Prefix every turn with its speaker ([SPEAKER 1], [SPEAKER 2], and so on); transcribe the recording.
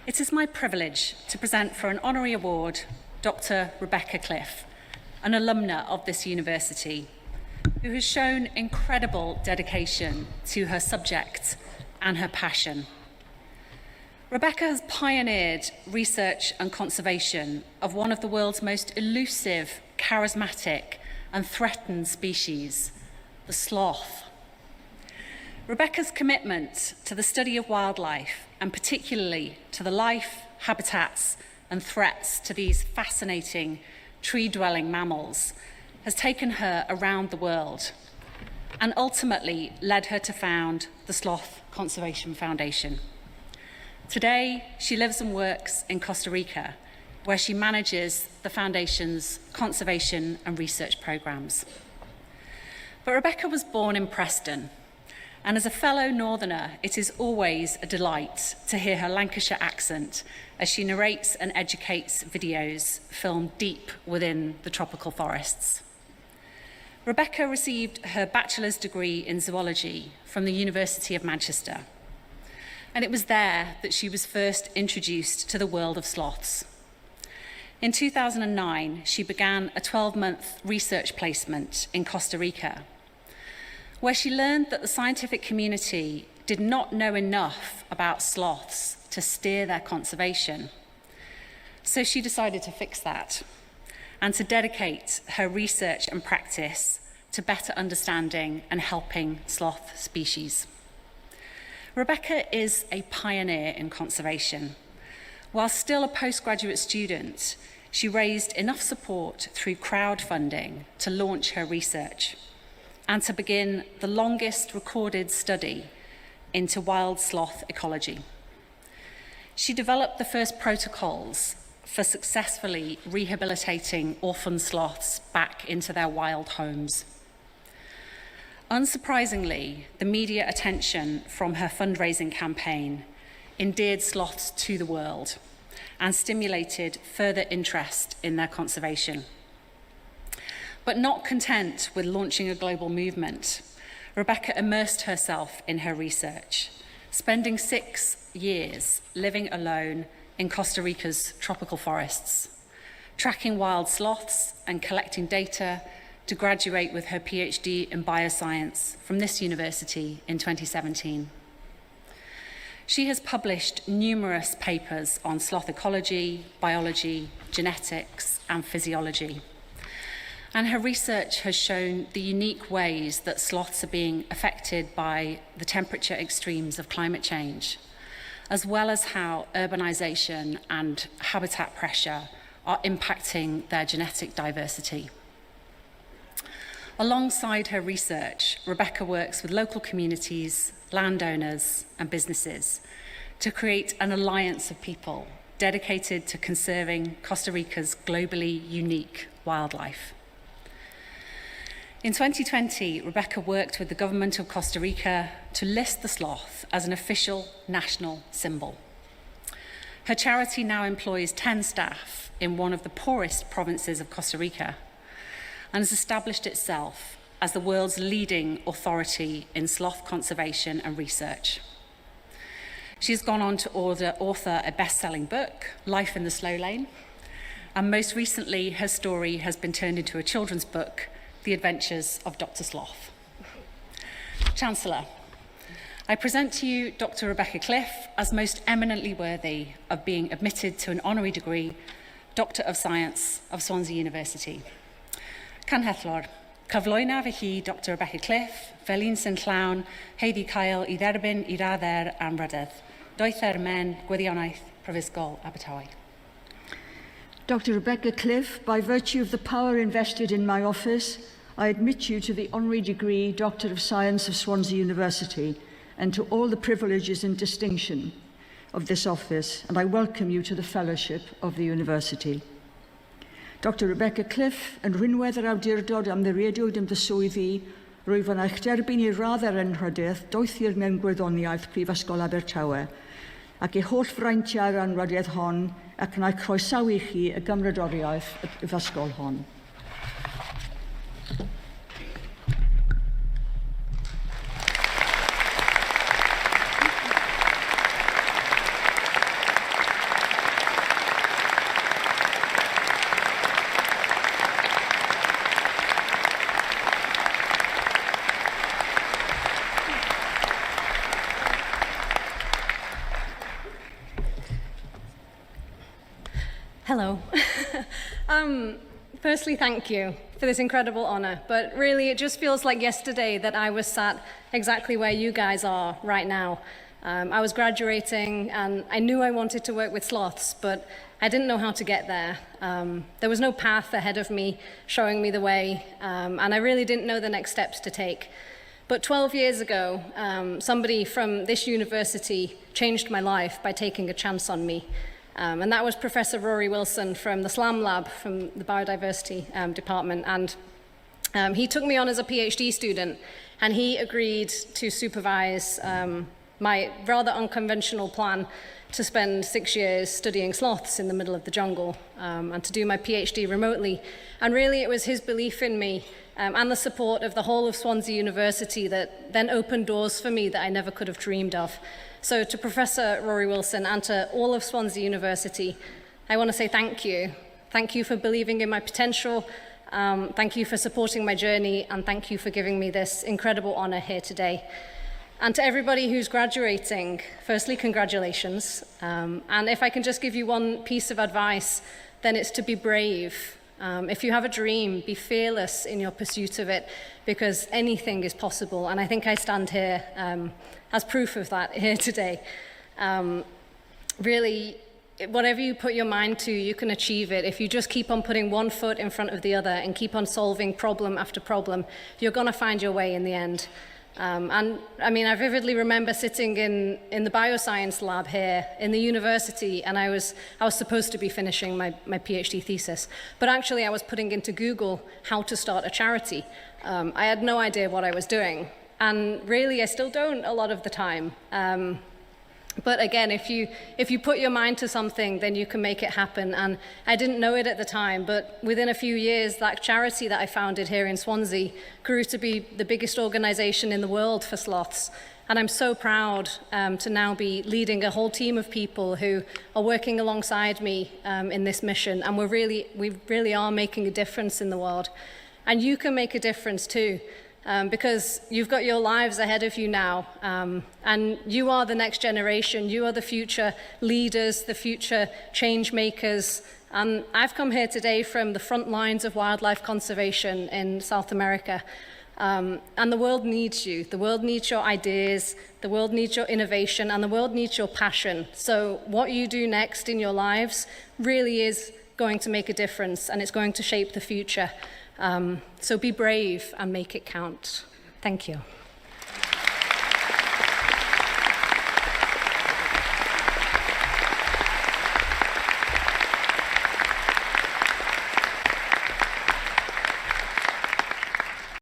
[SPEAKER 1] It is my privilege to present for an Honorary Award Dr. Rebecca Cliffe, an alumna of this university, who has shown incredible dedication to her subject and her passion. Rebecca has pioneered research and conservation of one of the world's most elusive, charismatic, and threatened species, the sloth. Rebecca's commitment to the study of wildlife, and particularly to the life, habitats, and threats to these fascinating tree-dwelling mammals, has taken her around the world and ultimately led her to found the Sloth Conservation Foundation. Today, she lives and works in Costa Rica, where she manages the foundation's conservation and research programs. But Rebecca was born in Preston, and as a fellow Northerner, it is always a delight to hear her Lancashire accent as she narrates and educates videos filmed deep within the tropical forests. Rebecca received her bachelor's degree in zoology from the University of Manchester, and it was there that she was first introduced to the world of sloths. In 2009, she began a 12-month research placement in Costa Rica, where she learned that the scientific community did not know enough about sloths to steer their conservation. So she decided to fix that and to dedicate her research and practice to better understanding and helping sloth species. Rebecca is a pioneer in conservation. While still a postgraduate student, she raised enough support through crowdfunding to launch her research and to begin the longest recorded study into wild sloth ecology. She developed the first protocols for successfully rehabilitating orphan sloths back into their wild homes. Unsurprisingly, the media attention from her fundraising campaign endeared sloths to the world and stimulated further interest in their conservation. But not content with launching a global movement, Rebecca immersed herself in her research, spending 6 years living alone in Costa Rica's tropical forests, tracking wild sloths and collecting data to graduate with her PhD in Bioscience from this university in 2017. She has published numerous papers on sloth ecology, biology, genetics, and physiology. And her research has shown the unique ways that sloths are being affected by the temperature extremes of climate change, as well as how urbanization and habitat pressure are impacting their genetic diversity. Alongside her research, Rebecca works with local communities, landowners, and businesses to create an alliance of people dedicated to conserving Costa Rica's globally unique wildlife. In 2020, Rebecca worked with the government of Costa Rica to list the sloth as an official national symbol. Her charity now employs 10 staff in one of the poorest provinces of Costa Rica and has established itself as the world's leading authority in sloth conservation and research. She has gone on to author a best-selling book, Life in the Slow Lane, and most recently her story has been turned into a children's book, The Adventures of Dr. Sloth. Chancellor, I present to you Dr. Rebecca Cliffe as most eminently worthy of being admitted to an honorary degree, Doctor of Science of Swansea University. Canhethlor, cyflwyna fy hi Dr. Rebecca Cliffe, fel un sy'n llawn, heiddi cael I dderbyn I radder am rydydd. Doeth men Gwyddianaeth Prifysgol Abertawe.
[SPEAKER 2] Dr. Rebecca Cliffe, by virtue of the power invested in my office, I admit you to the honorary degree Doctor of Science of Swansea University and to all the privileges and distinction of this office, and I welcome you to the fellowship of the university. Dr. Rebecca Cliffe yn rhinwedd yr awdurdod am ddiriediwyd am dy swyddi, rwyf yn eich derbyn I raddau yn rhydydd doethi'r mewn gwyddoniaeth Prifysgol Abertawe, ac ei holl fraintiau'r anrhodiad hon ac yn eich croesawu chi y gymrydoriaeth y Prifysgol hon.
[SPEAKER 3] Hello. Firstly, thank you for this incredible honor, but really it just feels like yesterday that I was sat exactly where you guys are right now. I was graduating and I knew I wanted to work with sloths, but I didn't know how to get there. There was no path ahead of me showing me the way, and I really didn't know the next steps to take. But 12 years ago, somebody from this university changed my life by taking a chance on me. And that was Professor Rory Wilson from the SLAM lab, from the biodiversity department. And he took me on as a PhD student, and he agreed to supervise my rather unconventional plan to spend 6 years studying sloths in the middle of the jungle, and to do my PhD remotely. And really it was his belief in me and the support of the whole of Swansea University that then opened doors for me that I never could have dreamed of. So to Professor Rory Wilson and to all of Swansea University, I want to say thank you. Thank you for believing in my potential. Thank you for supporting my journey, and thank you for giving me this incredible honor here today. And to everybody who's graduating, firstly, congratulations. And if I can just give you one piece of advice, then it's to be brave. If you have a dream, be fearless in your pursuit of it, because anything is possible. And I think I stand here as proof of that here today. Really, whatever you put your mind to, you can achieve it. If you just keep on putting one foot in front of the other and keep on solving problem after problem, you're going to find your way in the end. And I mean, I vividly remember sitting in the Bioscience lab here in the university, and I was supposed to be finishing my PhD thesis, but actually I was putting into Google how to start a charity. I had no idea what I was doing, and really I still don't a lot of the time. But again, if you put your mind to something, then you can make it happen. And I didn't know it at the time, but within a few years, that charity that I founded here in Swansea grew to be the biggest organization in the world for sloths. And I'm so proud to now be leading a whole team of people who are working alongside me in this mission. And we really are making a difference in the world. And you can make a difference too. Because you've got your lives ahead of you now, and you are the next generation. You are the future leaders, the future change makers. And I've come here today from the front lines of wildlife conservation in South America. And the world needs you. The world needs your ideas. The world needs your innovation, and the world needs your passion. So what you do next in your lives really is going to make a difference, and it's going to shape the future. So be brave and make it count. Thank you.